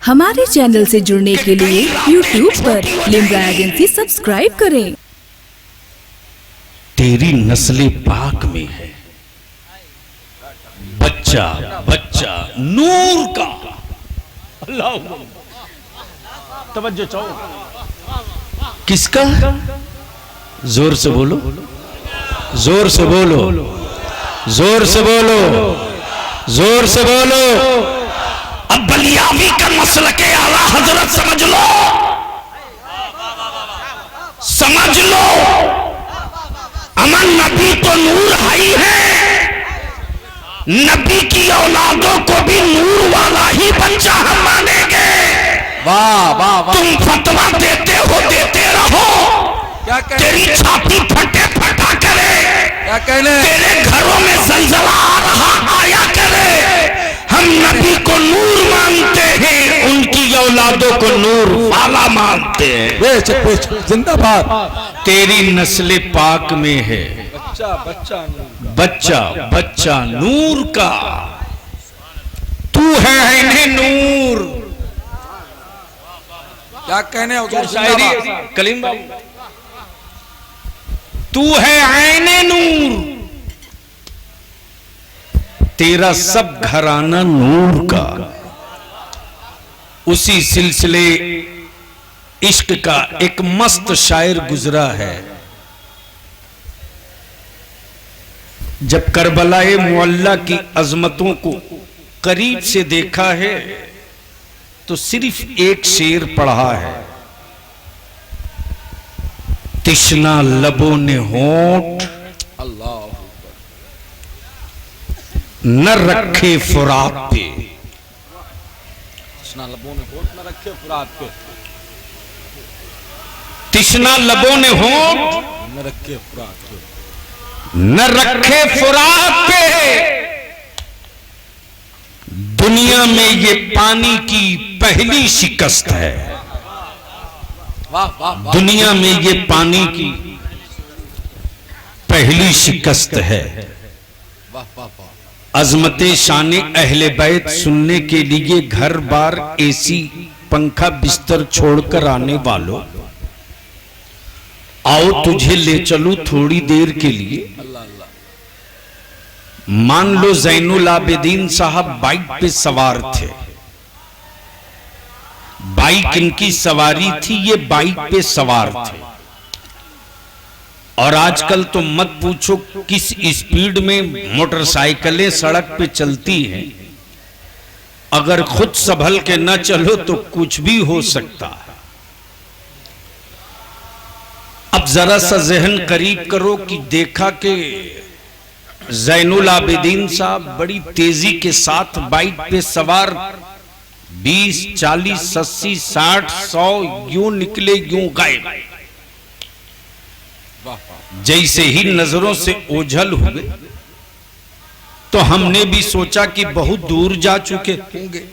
हमारे चैनल से जुड़ने के लिए YouTube पर लिम्रा एजेंसी सब्सक्राइब करें। तेरी नस्ले पाक में है बच्चा बच्चा नूर का। अल्लाह तवज्जो चाहो। किसका? जोर से बोलो, जोर से बोलो, जोर से बोलो, जोर से बोलो। अब बलियावी का मसला के आला हजरत समझ लो, समझ लो। अमन नबी तो नूर ही है, नबी की औलादों को भी नूर वाला ही बच्चा हम मानेंगे। वाह वाह वाह। तुम फतवा देते हो, देते रहो। क्या तेरी छाती फटे फटा करे, क्या कहने? तेरे घरों में जलजला आ रहा आया करे। हम नबी को नूर मानते हैं, उनकी औलादों को नूर वाला मानते हैं। बेच बेच जिंदाबाद। तेरी नस्ल पाक में है बच्चा बच्चा बच्चा बच्चा नूर का। तू है इन्हें नूर। क्या कहने? शायरी कलीम भाई, तू है आईने नूर। तेरा सब घराना नूर का। उसी सिलसिले इश्क का एक मस्त शायर गुजरा है। जब करबलाए मुअल्ला की अजमतों को करीब से देखा है तो सिर्फ एक शेर पढ़ा है। तिश्ना लबों ने होंठ अल्लाह न रखे फुरात पे। तिश्ना लबों ने होंठ न रखे फुरात पे। तिश्ना लबों ने होंठ न रखे फुरात पे। न रखे फुरात पे। दुनिया में ये पानी की पहली शिकस्त है। वाह वाह वाह। दुनिया में ये पानी की पहली शिकस्त है। वाह वाह वाह। अजमते शाने अहले बैत सुनने के लिए घर बार एसी पंखा बिस्तर छोड़कर आने वालों, आओ तुझे ले चलूं थोड़ी देर के लिए। अल्लाह अल्लाह। मान लो ज़ैनुल आबिदीन साहब बाइक पे सवार थे। बाइक इनकी सवारी थी, ये बाइक पे सवार थे। और आजकल तो मत पूछो किस स्पीड में मोटरसाइकिलें सड़क पे चलती हैं। अगर खुद संभल के न चलो तो कुछ भी हो सकता है। अब जरा सा जहन करीब करो कि देखा कि ज़ैनुल आबिदीन साहब बड़ी तेजी के साथ बाइक पे सवार 20, 40, 80, 60, 100 यूं निकले यूं गए। जैसे ही नजरों से ओझल हुए तो हमने भी सोचा कि बहुत दूर जा चुके होंगे।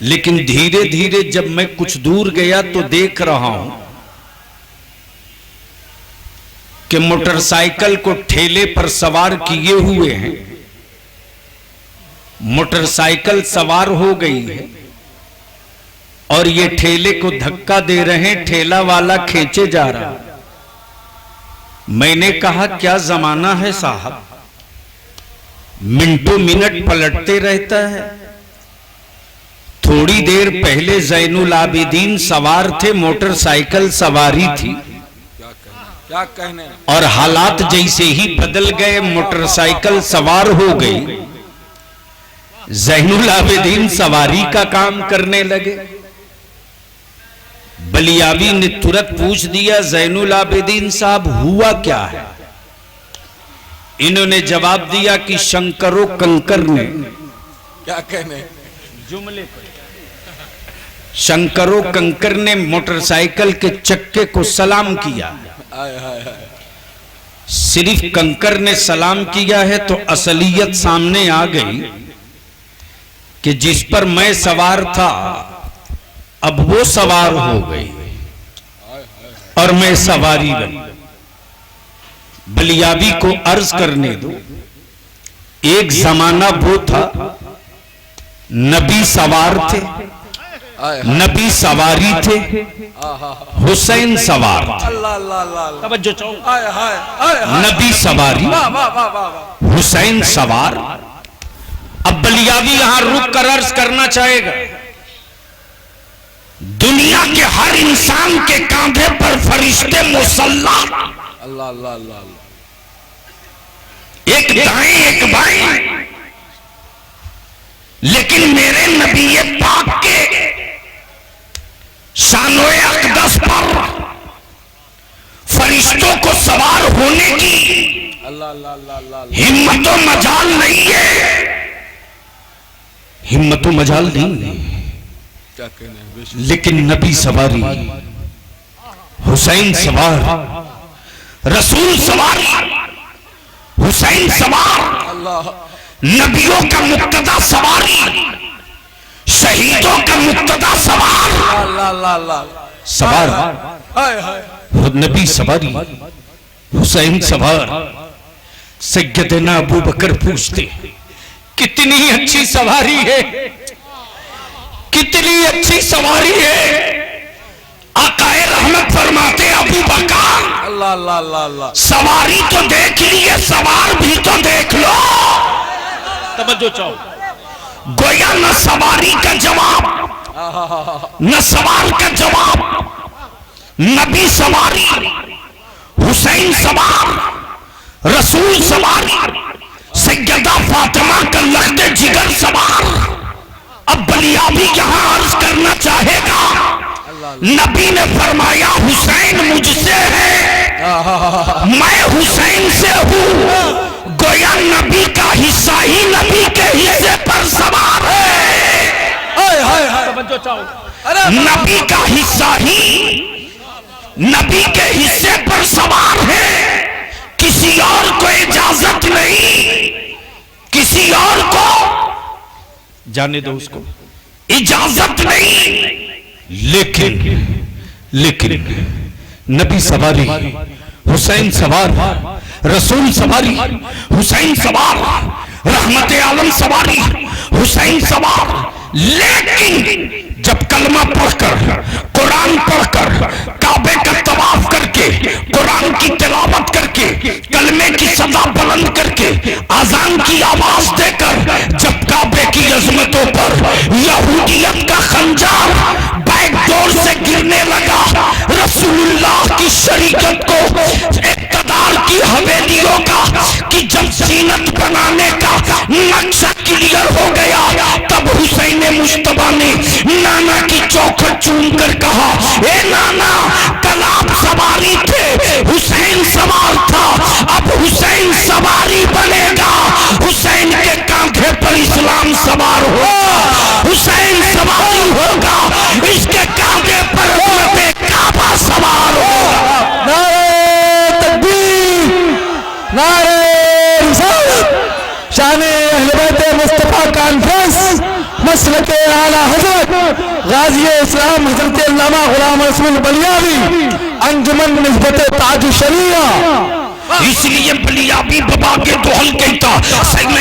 लेकिन धीरे धीरे जब मैं कुछ दूर गया तो देख रहा हूं कि मोटरसाइकिल को ठेले पर सवार किए हुए हैं। मोटरसाइकिल सवार हो गई है और ये ठेले को धक्का दे रहे हैं, ठेला वाला खींचे जा रहा है। मैंने कहा क्या जमाना है साहब, मिनटों मिनट पलटते रहता है। थोड़ी देर पहले ज़ैनुल आबिदीन सवार थे, मोटरसाइकिल सवारी थी। क्या कहने? और हालात जैसे ही बदल गए, मोटरसाइकिल सवार हो गई, ज़ैनुल आबिदीन सवारी का काम करने लगे। बलियावी ने तुरंत पूछ दिया, ज़ैनुल आबिदीन साहब हुआ क्या है? इन्होंने जवाब दिया कि शंकरो कंकर ने। क्या कहने? जुमले पर शंकरो कंकर ने मोटरसाइकिल के चक्के को सलाम किया। आय हाय हाय। सिर्फ कंकर ने सलाम किया है तो असलियत सामने आ गई कि जिस पर मैं सवार था अब वो सवार हो गई और मैं सवारी बनी। बलियावी को अर्ज करने दो, एक जमाना वो था नबी सवार थे, हाय नबी सवारी थे, हुसैन सवार थे। अल्लाह अल्लाह अल्लाह तवज्जो चाहो। हाय हाय हाय नबी सवारी, वाह वाह वाह वाह हुसैन सवार। अब बलियावी यहां रुक कर अर्ज करना चाहेगा, दुनिया के हर इंसान के कांधे पर फरिश्ते मुसल्ला, अल्लाह अल्लाह अल्लाह एक दाएं एक बाएं, लेकिन मेरे नबी पाक के शानोए अक़दस पर फरिश्तों को सवार होने की अल्लाह अल्लाह अल्लाह अल्लाह हिम्मत और मजाल नहीं है, हिम्मत और मजाल नहीं। क्या कहने हैं बेशक। लेकिन नबी सवारी, हुसैन सवार, रसूल सवार, हुसैन सवार, अल्लाह नबियों का मुक्तदा सवारी, शहीदों का मुक्तदा सवार, अल्लाह अल्लाह अल्लाह सवार, हाय हाय नबी सवारी, हुसैन सवार। सैयदना अबू बकर पूछते, कितनी अच्छी सवारी है, कितनी अच्छी सवारी है। आकाए रहमत फरमाते, अबू बकर अल्लाह अल्लाह अल्लाह अल्लाह सवारी तो देख लिए, सवार भी तो देख लो। तवज्जो चाहो। गोया न सवारी का जवाब न सवाल का जवाब, नबी सवारी, हुसैन सवार, रसूल सवारी, सैयदा फातिमा का लख्ते जिगर सवार। अब बलियाबी यहां अर्ज करना चाहेगा, नबी ने फरमाया हुसैन मुझसे है, मैं हुसैन से हूं। गोया नबी का हिस्सा ही नबी के हिस्से पर सवार है। हाय हाय हाय अरे नबी का हिस्सा ही नबी के हिस्से पर सवार है। किसी और को इजाजत नहीं, किसी और को जाने दो, उसको इजाजत नहीं। लेकिन नबी सवारी, हुसैन सवार, रसूल सवारी, हुसैन सवार, रहमत आलम सवारी, हुसैन सवार। लेकिन जब कलमा पढ़कर, कुरान पढ़कर, काबे का तवाफ करके, कुरान की तिलावत करके, कलमे की सदा बुलंद करके, आजान की आवाज देकर जब काबे की अजमतों पर यहूदियत का खंजर बैकडोर से गिरने लगा, रसूलुल्लाह की शरीकत को, इक़्तिदार की हवेलियों का, कि जब जीनत बनाने का नक्शा क्लियर हो गया, तब हुसैन मुश्तबा ने नाना की चौखट चूम कर कहा, ए नाना, कल आप सवारी थे, हुसैन सवार था, अब हुसैन सवारी बनेगा। हुसैन के कांधे पर इस्लाम सवार होगा, हुसैन सवारी होगा, इसके कांधे पर हुज़ूर काबा सवार होगा। नारे तकबीर, नारे रिसालत, शाने अहले बैत मुस्तफा कॉन्फ्रेंस, मसलके आला हजरत गाजी इस्लाम हजरत अल्लामा गुलाम रसूल बलियावी, अंजुमन निस्बत ताज शरिया। इसलिए बलियाबी बाबा के दोहल कहता,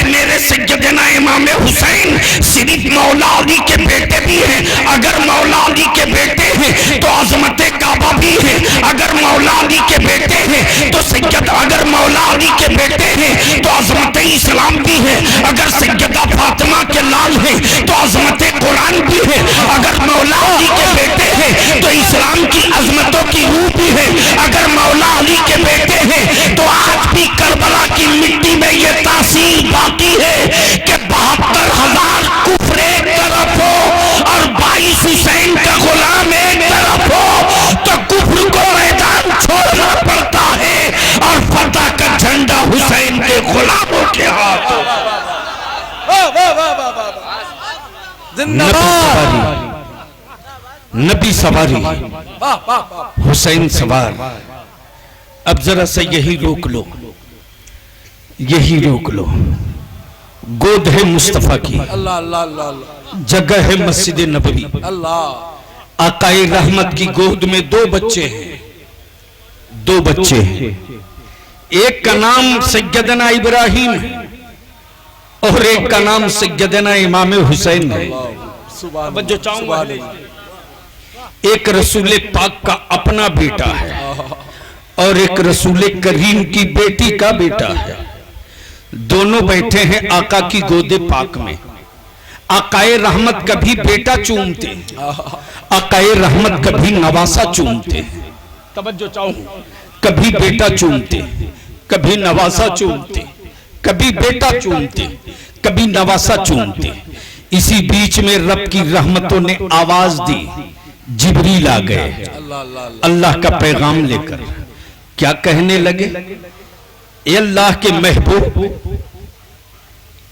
मेरे सैयदना इमाम हुसैन सिर्फ मौला अली के बेटे भी हैं। अगर मौला अली के बेटे हैं तो अजमत काबा भी है। अगर मौला अली के बेटे हैं तो सैयद, अगर मौला अली के बेटे हैं तो अजमत इस्लाम भी है। अगर सैयदा फातिमा के लाल हैं तो अजमत कुरान भी है। अगर मौला अली के बेटे हैं तो इस्लाम की अजमतों की रूह भी है। अगर मौला अली के बेटे हैं तो आज भी करबला की मिट्टी में ये तासीर बाकी है कि 72,000 कुफ्र एक तरफ हो और 22 हुसैन का गुलाम एक तरफ हो, तो कुफ्र को मैदान छोड़ना पड़ता है और फतह का झंडा हुसैन के गुलामों के हाथ। नबी सवारी, हुसैन सवार। अब जरा सा यही रोक लो, यही रोक लो। गोद है मुस्तफा की, अल्लाह अल्लाह अल्लाह जगह है मस्जिद नबवी। अल्लाह आकाए रहमत की गोद में 2 बच्चे हैं, 2 बच्चे हैं। एक का नाम सैयदना इब्राहिम है और एक का नाम सैयदना इमाम हुसैन है। सुभान जो चाहूंगा अल्लाह। एक रसूल पाक का अपना बेटा है और एक रसूल करीम की बेटी का बेटा है। दोनों बैठे हैं आका की गोदे पाक में। आकाए रहमत कभी बेटा चूमते, आकाए रहमत कभी नवासा चूमते। तवज्जो चाहूं, कभी बेटा चूमते, कभी नवासा चूमते, कभी बेटा चूमते, कभी नवासा चूमते। इसी बीच में रब की रहमतों ने आवाज दी, जिब्रील आ गए अल्लाह का पैगाम लेकर। क्या कहने लगे? ए अल्लाह के महबूब,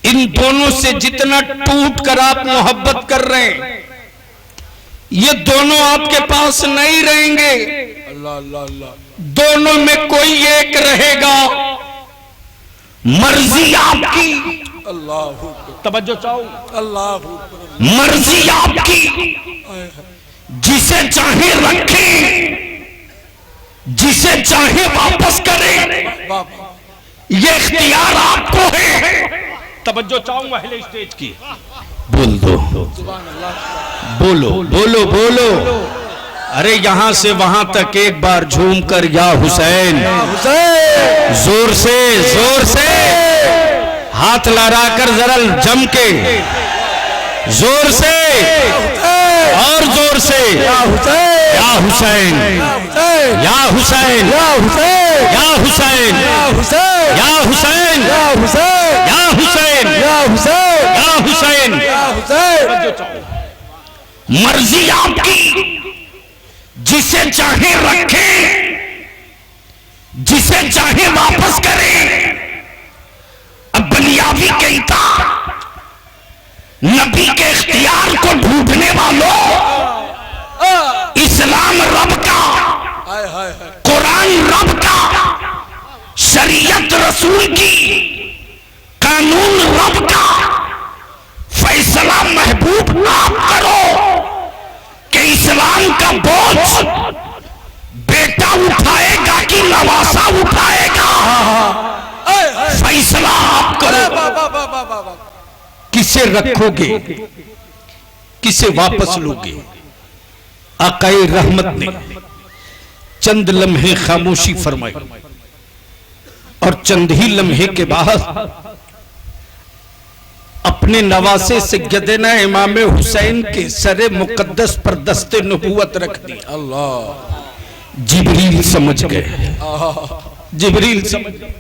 इन दोनों से जितना टूट कर आप मोहब्बत कर रहे हैं, ये दोनों आपके पास नहीं रहेंगे। अल्लाह अल्लाह अल्लाह। दोनों में कोई एक रहेगा। मर्जी आपकी। अल्लाह तवज्जो चाहो, अल्लाह। मर्जी आपकी। जिसे चाहे रखें, जिसे चाहे वापस करें, ये इख्तियार आपको है। तवज्जो चाहूंगा अहले स्टेज की। बोल दो, बोलो बोलो बोलो। अरे यहां से वहां तक एक बार झूम कर या हुसैन, जोर से जोर से हाथ लहराकर जरा जम के, जोर से और जोर से, या हुसैन या हुसैन या हुसैन या हुसैन या हुसैन या हुसैन या हुसैन। मर्जी आपकी, जिसे चाहे रखें, जिसे चाहे वापस करें। अब बनियावी कहता, नबी के इख्तियार को ढूंढने वालों, इस्लाम रब का, कुरान रब का, शरीयत रसूल की, कानून रब का, फैसला महबूब आप करो कि इस्लाम का बोझ बेटा उठाएगा कि नवासा उठाएगा। फैसला आप करो, किसे रखोगे, किसे वापस लोगे। आकाए रहमत ने चंद लम्हे खामोशी फरमाई और चंद ही लम्हे के बाद अपने नवासे सैयदना इमाम हुसैन के सरे मुकद्दस पर दस्ते नबूवत रख दी। अल्लाह। जिब्रील समझ गए, जिब्रील समझ गए।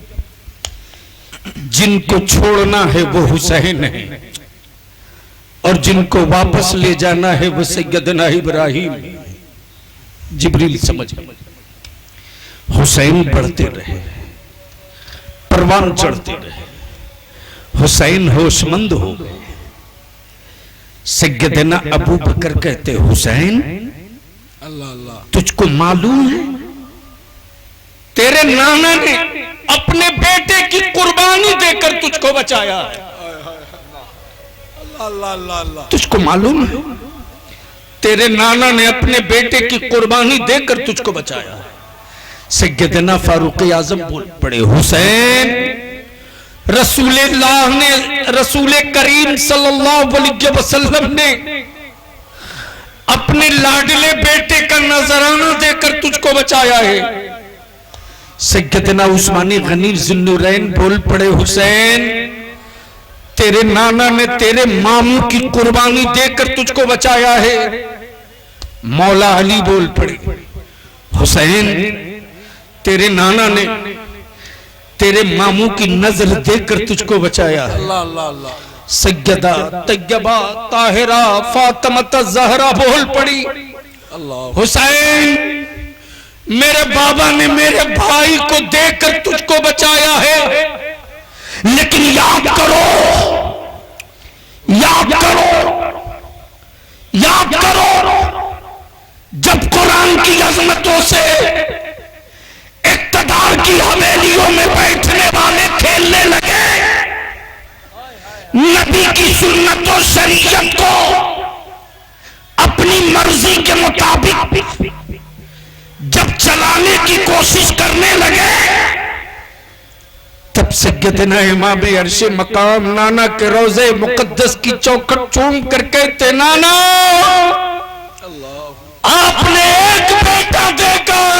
जिनको छोड़ना है वो हुसैन है और जिनको वापस ले जाना है वो सैयदना इब्राहिम। जिब्रील समझ गए। हुसैन बढ़ते रहे, परवान चढ़ते रहे। हुसैन होशमंद हो गए। सैयदना अबू बकर कहते, हुसैन अल्लाह अल्लाह, तुझको मालूम है तेरे नाना ने अपने बेटे की कुर्बानी देकर तुझको बचाया। अल्लाह अल्लाह अल्लाह। तुझको मालूम है तेरे नाना ने अपने बेटे की कुर्बानी देकर तुझको बचाया। सैयदना फारूक आजम बोल पड़े, हुसैन रसूलुल्लाह ने, रसूल करीम सल्लल्लाहु अलैहि वसल्लम ने अपने लाडले बेटे का नजराना देकर तुझको बचाया है। सैयदना उस्मानी गनी ज़ुन्नुरैन बोल पड़े, हुसैन तेरे नाना ने तेरे मामू की कुर्बानी देकर तुझको बचाया है। मौला अली बोल पड़े, हुसैन तेरे नाना ने तेरे मामू की नजर देकर तुझको बचाया है। अल्लाह अल्लाह अल्लाह। सैयदा तैयबा ताहिरा फातिमा ज़हरा बोल पड़ी, अल्लाह। हुसैन मेरे बाबा ने मेरे भाई को देकर तुझको बचाया है, लेकिन याद करो, याद करो, याद करो, जब कुरान की अजमतों से इक़्तिदार की हवेलियों में बैठने वाले खेलने लगे, नबी की सुन्नत और शरीयत को अपनी मर्जी के मुताबिक जब चलाने की कोशिश करने लगे, तब सैयदना इमाम अर्श मकाम नाना के रोजे मुकद्दस की चौखट चूम करके थे नाना, आपने एक बेटा देकर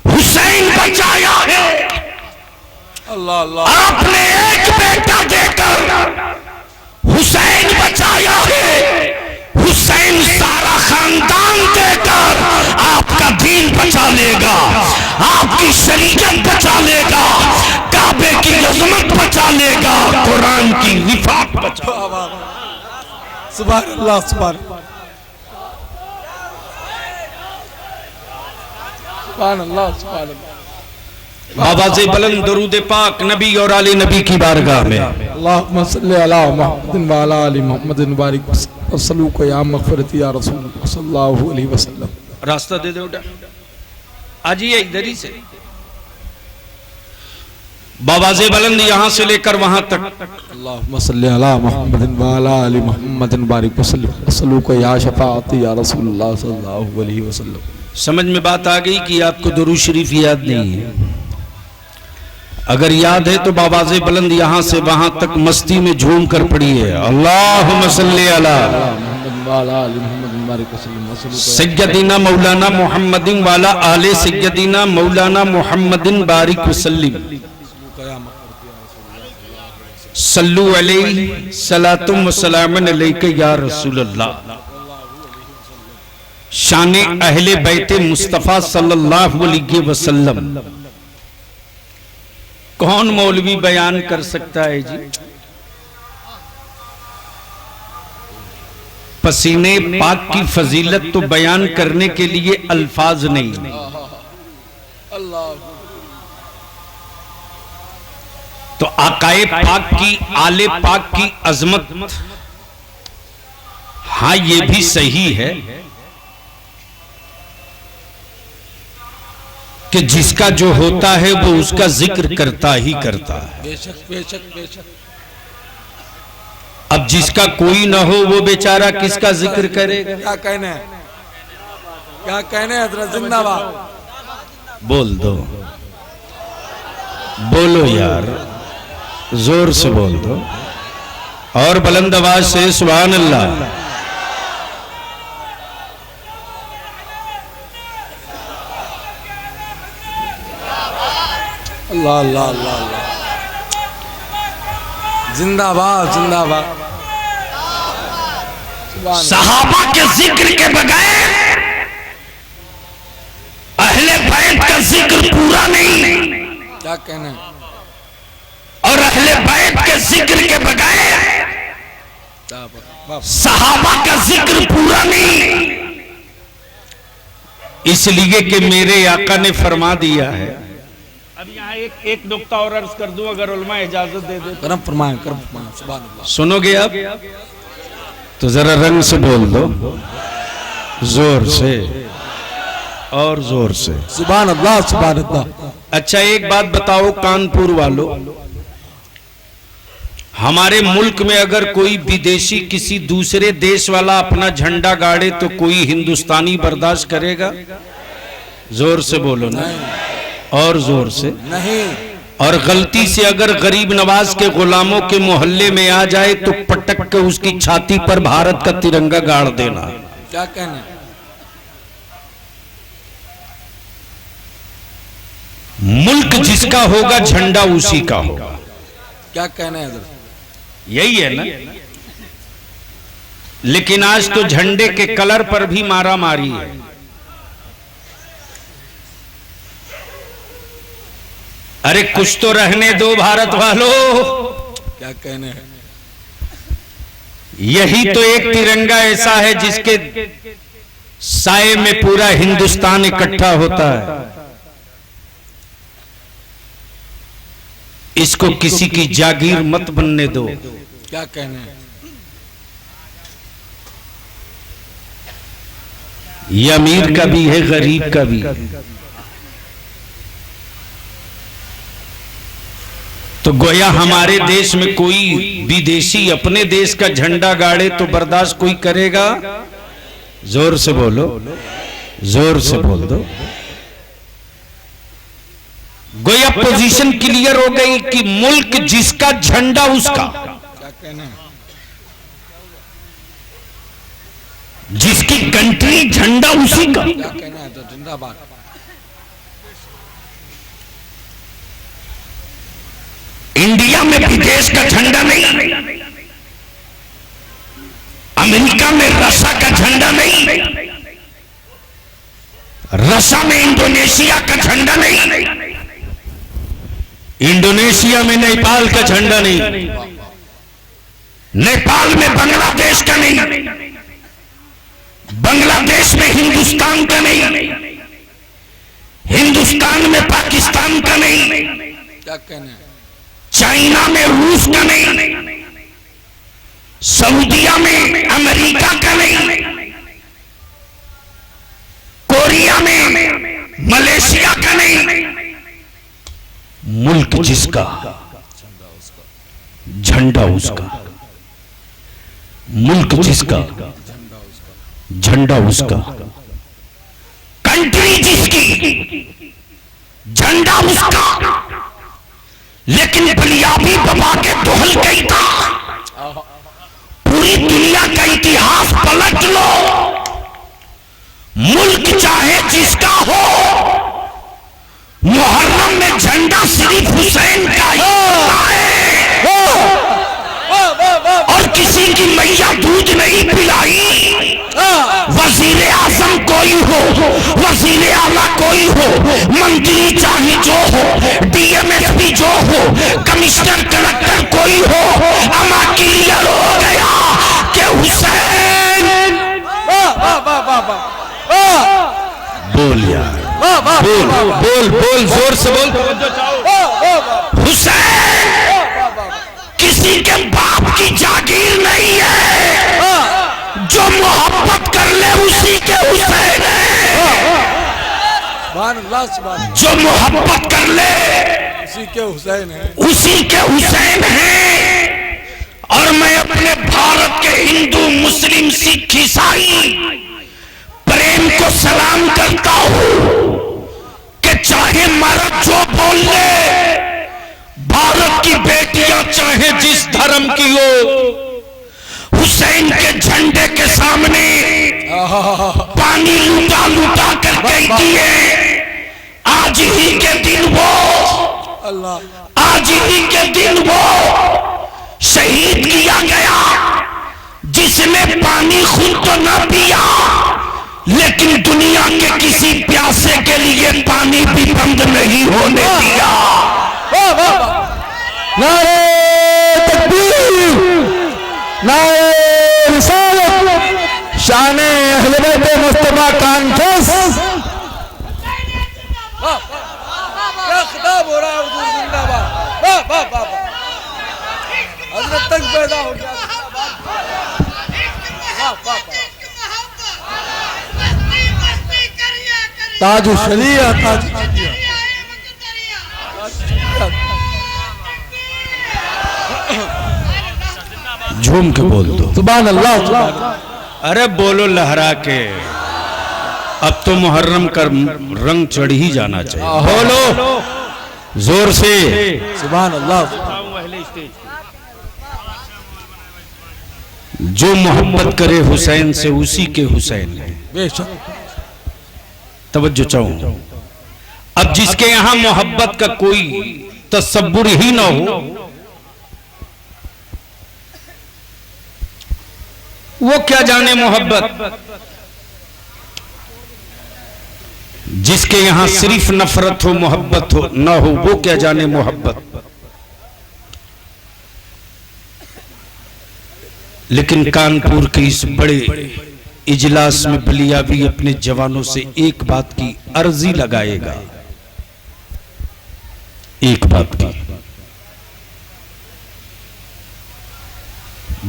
हुसैन बचाया है। अल्लाह अल्लाह आपने एक बेटा देकर हुसैन बचाया है। हुसैन सारा खानदान देकर आपका दीन बचा लेगा, आपकी शरीयत बचा लेगा, काबे की अजमत बचा लेगा, कुरान की रिफात बचा। सुभान अल्लाह सुभान अल्लाह सुभान अल्लाह। बाबा से बुलंद दरूद पाक नबी और आले नबी की बारगाह में। अल्लाहुम्मा सल्ली अला मुहम्मदिन व अला आलि मुहम्मदिन बारिक वसल्लम को या मगफिरती या रसूल सल्लल्लाहु अलैहि वसल्लम। रास्ता दे दे बेटा, आज ये इधर ही से बाबा से बुलंद यहाँ से लेकर वहां तक। अल्लाहुम्मा सल्ली अला मुहम्मदिन व अला आलि मुहम्मदिन बारिक वसल्लम को या शफाअती या रसूलुल्लाह सल्लल्लाहु अलैहि वसल्लम। समझ में बात आ गई कि आपको दुरूद शरीफ याद नहीं है? अगर याद है तो बाबाज़े बुलंद यहाँ से वहां तक मस्ती में झूम कर पढ़िए। अल्लाहुम्मा सल्ली अला सैयदीना मौलाना मुहम्मदिन वाला आले सैयदीना मौलाना मुहम्मदिन बारिक वसल्लम। सल्लु अलैहि सलातुम व सलामुन अलैका या रसूल अल्लाह। शान अहले बैते मुस्तफ़ा सल्लल्लाहु अलैहि वसल्लम कौन मौलवी बयान कर सकता है जी? पसीने पाक की फजीलत तो बयान करने के लिए अल्फाज नहीं। तो आकाए पाक की आले पाक की अजमत, हाँ ये भी सही है कि जिसका जो होता है वो उसका जिक्र करता ही करता है। बेशक बेशक बेशक। अब जिसका कोई ना हो वो बेचारा किसका जिक्र करेगा? क्या कहने हैं, क्या कहने हैं हजरत जिंदाबाद। बोल दो, बोलो यार, जोर से बोल दो और बुलंद आवाज से सुभान अल्लाह। अल्लाह अल्लाह अल्लाह अल्लाह। जिंदाबाद जिंदाबाद। सहाबा के जिक्र के बगैर अहले बैत का जिक्र पूरा नहीं। क्या कहना है? और अहले बैत के जिक्र के बगैर सहाबा का जिक्र पूरा नहीं। इसलिए कि मेरे आका ने फरमा दिया है। अब यहाँ एक नुक्ता और अर्ज कर दूं, अगर उलमा इजाजत दे दे। करम फरमाएं करम फरमाएं। सुभान अल्लाह। सुनोगे अब तो जरा रंग से बोल दो, जोर से और जोर से। सुभान अल्लाह सुभान अल्लाह। अच्छा एक बात बताओ कानपुर वालों, हमारे मुल्क में अगर कोई विदेशी किसी दूसरे देश वाला अपना झंडा गाड़े तो कोई हिंदुस्तानी बर्दाश्त करेगा? जोर से बोलो ना, और जोर से नहीं। और गलती से अगर गरीब नवाज के गुलामों के मोहल्ले में आ जाए तो पटक के उसकी छाती पर भारत का तिरंगा गाड़ देना। क्या कहना है? मुल्क जिसका होगा झंडा उसी का होगा। क्या कहना है हजरत? यही है ना। लेकिन आज तो झंडे के कलर पर भी मारा मारी है। अरे कुछ तो रहने दो भारत वालों। क्या कहने हैं? यही तो एक तिरंगा ऐसा है जिसके साए में पूरा हिंदुस्तान इकट्ठा होता है। इसको किसी की जागीर मत बनने दो। क्या कहने हैं? ये अमीर का भी है, गरीब का भी। तो गोया हमारे देश में कोई विदेशी अपने देश का झंडा गाड़े तो बर्दाश्त कोई करेगा? जोर से बोलो, जोर से बोल दो। गोया पोजीशन क्लियर हो गई कि मुल्क जिसका झंडा उसका, क्या कहना है? जिसकी कंट्री झंडा उसी का। क्या कहना है? तो जिंदाबाद। इंडिया में विदेश का झंडा नहीं, अमेरिका में रसा का झंडा नहीं, रसा में इंडोनेशिया का झंडा नहीं, इंडोनेशिया में नेपाल का झंडा नहीं, नेपाल में बांग्लादेश का नहीं, बांग्लादेश में हिंदुस्तान का नहीं, हिंदुस्तान में पाकिस्तान का नहीं, क्या कहना है? चाइना में रूस का नहीं, सऊदिया में अमेरिका का नहीं, कोरिया में मलेशिया का नहीं, मुल्क जिसका झंडा उसका, मुल्क जिसका झंडा उसका, कंट्री जिसकी झंडा उसका। लेकिन बलियाबी बाबा के दोहल गई था, पूरी दुनिया का इतिहास पलट लो, मुल्क चाहे जिसका हो, मुहर्रम में झंडा सिर्फ हुसैन का ही है। और किसी की मैया दूध नहीं पिलाई, वजीर आजम कोई हो, वजीर आला कोई हो, मंत्री चाहे जो हो, डीएमएसपी जो हो, कमिश्नर कलेक्टर कोई हो, अमा क्लियर हो गया कि हुसैन। बोल यार, बोल बोल बोल, जोर से बोल। हुसैन किसी के बाप की जागीर नहीं है, जो मोहब्बत कर ले उसी के हुसैन है, जो मोहब्बत कर ले उसी के हुसैन है, उसी के हुसैन है। और मैं अपने भारत के हिंदू मुस्लिम सिख ईसाई प्रेम को सलाम करता हूं कि चाहे मर्द जो बोल ले, भारत की बेटियां चाहे जिस धर्म की हो, हुसैन के झंडे के सामने पानी लुटा लुटा कर कहती है, आज ही के दिन वो, आज ही के दिन वो शहीद किया गया जिसने पानी खुद तो न पिया, लेकिन दुनिया के किसी प्यासे के लिए पानी भी बंद नहीं होने दिया। नारे तकबीर, नारे रिसालत, शाने अहले बैत मुस्तफा कॉन्फ्रेंस। क्या खिताब हो रहा है हुजूर जिंदाबाद। वाह वाह वाह वाह, हजरत तक पैदा हो गया। वाह वाह, ताज शरीया, ताज झूम के बोल दो सुभान अल्लाह। अरे बोलो लहरा के, अब तो मुहर्रम का रंग चढ़ ही जाना चाहिए। बोलो जोर से सुभान अल्लाह। जो मोहब्बत करे हुसैन से उसी के हुसैन है। बेशक तवज्जो चाहूं, अब जिसके यहां मोहब्बत का कोई तसब्बुर ही ना हो, वो क्या जाने मोहब्बत। जिसके यहां सिर्फ नफरत हो, मोहब्बत हो ना हो, वो क्या जाने मोहब्बत। लेकिन कानपुर के इस बड़े इजलास में बलियाबी अपने जवानों से एक बात की अर्जी लगाएगा, एक बात की।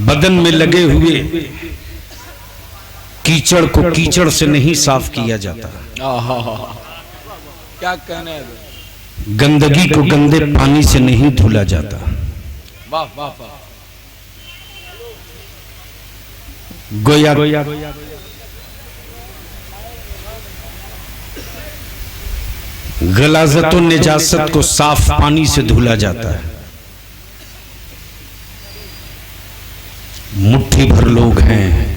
बदन में लगे हुए कीचड़ को कीचड़ से नहीं साफ किया जाता, क्या कहने है? गंदगी को गंदे पानी से नहीं धुला जाता। वाह वाह वाह। गोया गलाजत और निजासत को साफ पानी से धुला जाता है। मुट्ठी भर लोग हैं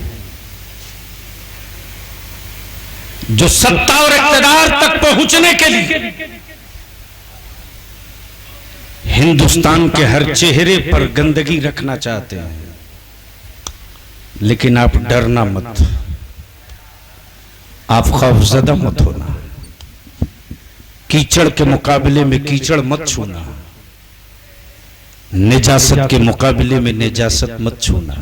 जो सत्ता और इक़्तिदार तक पहुंचने के लिए हिंदुस्तान के हर चेहरे पर गंदगी रखना चाहते हैं। लेकिन आप डरना मत, आप खौफजदा मत होना। कीचड़ के मुकाबले में कीचड़ मत छूना, निजासत के मुकाबले में निजासत मत छूना।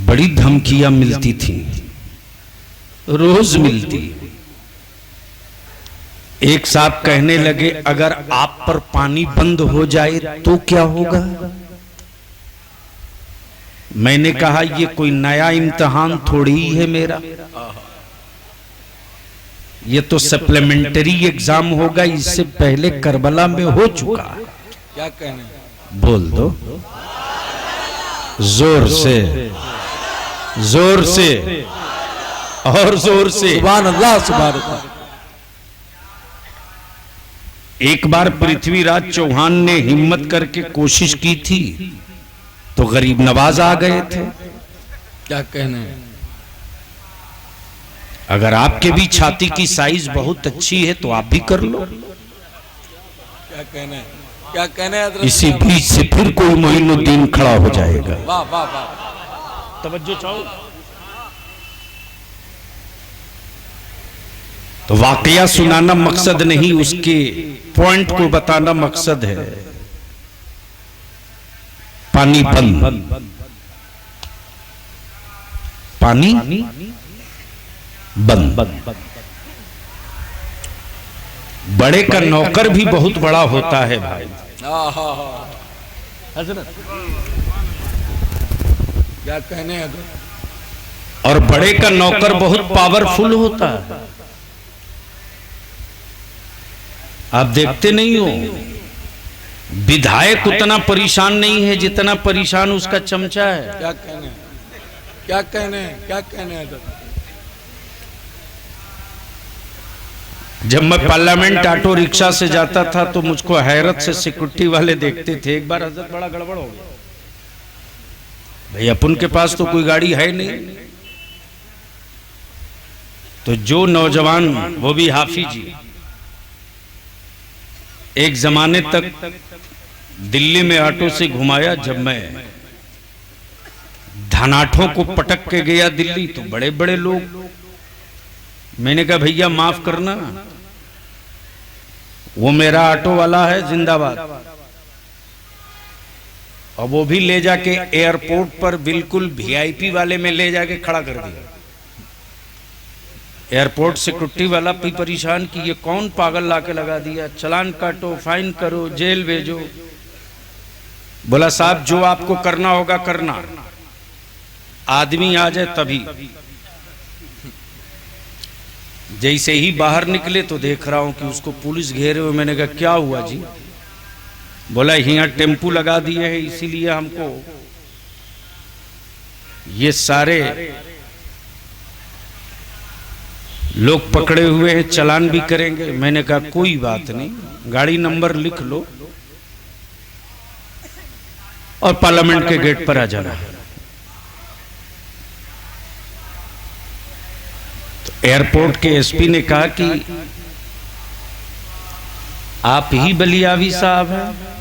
बड़ी धमकियां मिलती थी, रोज मिलती। एक साहब कहने लगे अगर आप पर पानी बंद हो जाए तो क्या होगा? मैंने कहा ये कोई नया इम्तिहान थोड़ी ही है मेरा, ये तो सप्लीमेंट्री एग्जाम होगा, इससे पहले करबला में हो चुका। क्या कहने? बोल दो जोर से, जोर से और जोर से। सुभान अल्लाह, सुभान अल्लाह। एक बार पृथ्वीराज चौहान ने हिम्मत करके कोशिश की थी तो गरीब नवाज आ गए थे। क्या कहने? अगर आपके भी छाती की साइज बहुत अच्छी है तो आप भी कर लो। क्या कहने? क्या कहने? इसी बीच से फिर कोई मोइनुद्दीन खड़ा हो जाएगा। वाह वाह वाह, तवज्जो चाहो तो वाकया सुनाना मकसद नहीं, उसके पॉइंट को बताना मकसद है। पानी बंद, पानी बंद। बड़े का नौकर भी बहुत बड़ा होता है भाई। क्या कहने? और बड़े का नौकर बहुत पावरफुल होता है। आप देखते नहीं हो, विधायक उतना परेशान नहीं है जितना परेशान उसका चमचा है। क्या कहने? क्या कहने? क्या कहने? जब मैं पार्लियामेंट ऑटो रिक्शा से जाता था तो मुझको हैरत से सिक्योरिटी वाले देखते थे। एक बार हजरत बड़ा गड़बड़ हो गया भाई, अपन के पास तो कोई गाड़ी है नहीं। तो जो नौजवान, वो भी हाफिजी, एक जमाने तक दिल्ली में ऑटो से घुमाया। जब मैं धनाठों को पटक के गया दिल्ली तो बड़े बड़े लोग, मैंने कहा भैया माफ करना, वो मेरा ऑटो वाला है, जिंदाबाद। और वो भी ले जाके एयरपोर्ट पर बिल्कुल वीआईपी वाले में ले जाके खड़ा कर दिया। एयरपोर्ट सिक्योरिटी वाला भी परेशान कि ये कौन पागल लाके लगा दिया, चालान काटो, फाइन करो, जेल भेजो। बोला साहब जो आपको करना होगा करना, आदमी आ जाए तभी। जैसे ही बाहर निकले तो देख रहा हूं कि उसको पुलिस घेरे हुए। मैंने कहा क्या हुआ जी? बोला यहाँ टेम्पू लगा दिए हैं इसीलिए हमको ये सारे लोग पकड़े हुए हैं, चालान भी करेंगे। मैंने कहा कोई बात नहीं, गाड़ी नंबर लिख लो और पार्लियामेंट के गेट पर आ जाना। तो एयरपोर्ट के एसपी ने कहा कि आप ही बलियावी साहब हैं।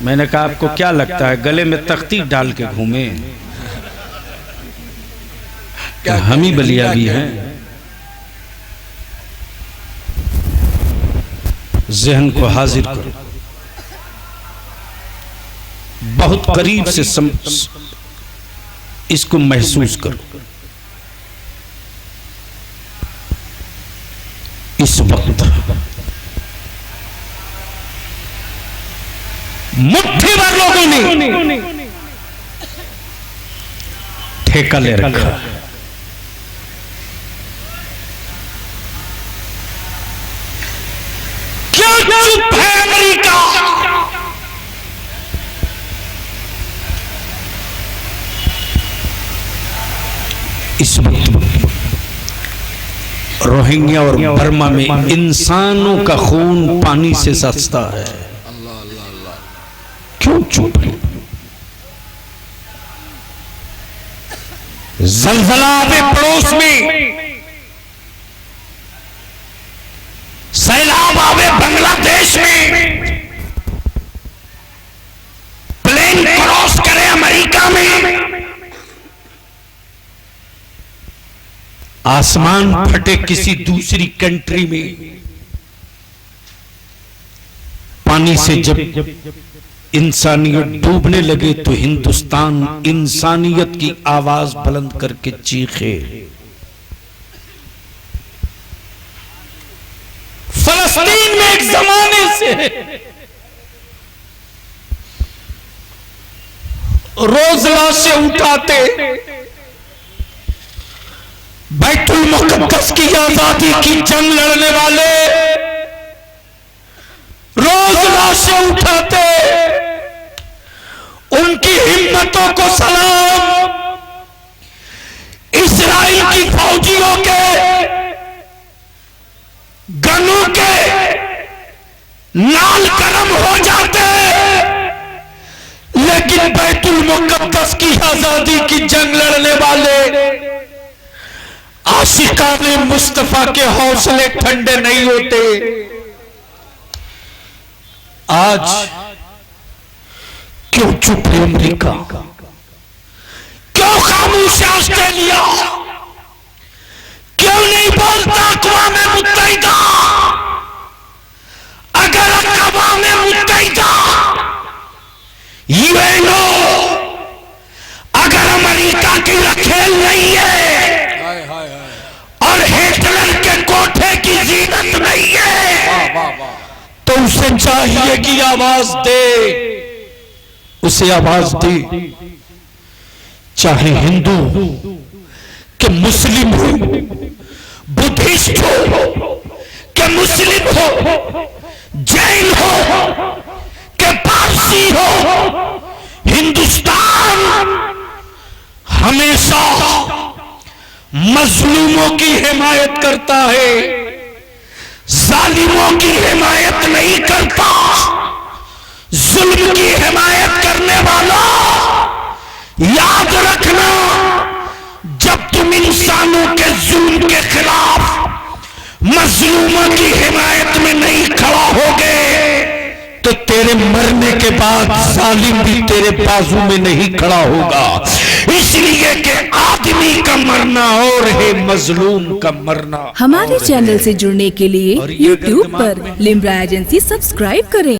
मैंने कहा आपको क्या लगता है गले में तख्ती डाल के घूमे? क्या हम ही बलियावी हैं? जहन को हाजिर करो, बहुत करीब से इसको महसूस करो। इस वक्त मुट्ठी भर लोगों ने ठेका ले रखा। क्या चुप है अमेरिका? इस वक्त रोहिंग्या और बर्मा में इंसानों का खून पानी से सस्ता है। क्यों चुप है? जलजला आवे पड़ोस में, सैलाब आवे बांग्लादेश में, प्लेन क्रॉस करे अमेरिका में, आसमान फटे किसी दूसरी कंट्री में, पानी से जब इंसानियत डूबने लगे तो हिंदुस्तान इंसानियत की आवाज बुलंद करके चीखे। फलस्तीन में एक जमाने से रोज लाशें उठाते, बैतुल मुक़द्दस की आजादी की जंग लड़ने वाले रोज लाशें उठाते, उनकी हिम्मतों को सलाम। इस्राइल की फौजियों के गनों के नाल गरम हो जाते, लेकिन बैतुल मुक़द्दस की आजादी की जंग लड़ने वाले आशिकाने मुस्तफा के हौसले ठंडे नहीं होते। आज क्यों चुप है अमेरिका? क्यों खामोश है ऑस्ट्रेलिया? क्यों नहीं बोलता अक़वाम मुत्तहिदा? अगर अक़वाम मुत्तहिदा यूएनओ अगर अमेरिका की रखेल नहीं है और हिटलर के कोठे की जीनत नहीं है, तो उसे चाहिए कि आवाज दे, उसे आवाज दे। चाहे हिंदू के मुस्लिम हो, बुद्धिस्ट हो के मुस्लिम हो, जैन हो के पारसी हो, हिंदुस्तान हमेशा मजलूमों की हिमायत करता है, जालिमों की हिमायत नहीं करता। जुल्म की हिमायत करने वाला याद रखना, जब तुम इंसानों के जुल्म के खिलाफ मजलूमों की हिमायत में नहीं खड़ा होगे तो तेरे मरने के बाद जालिम भी तेरे बाजू में नहीं खड़ा होगा। इसलिए कि आदमी का मरना और है मजलूम का मरना। हमारे चैनल से जुड़ने के लिए YouTube पर लिम्रा एजेंसी सब्सक्राइब करें।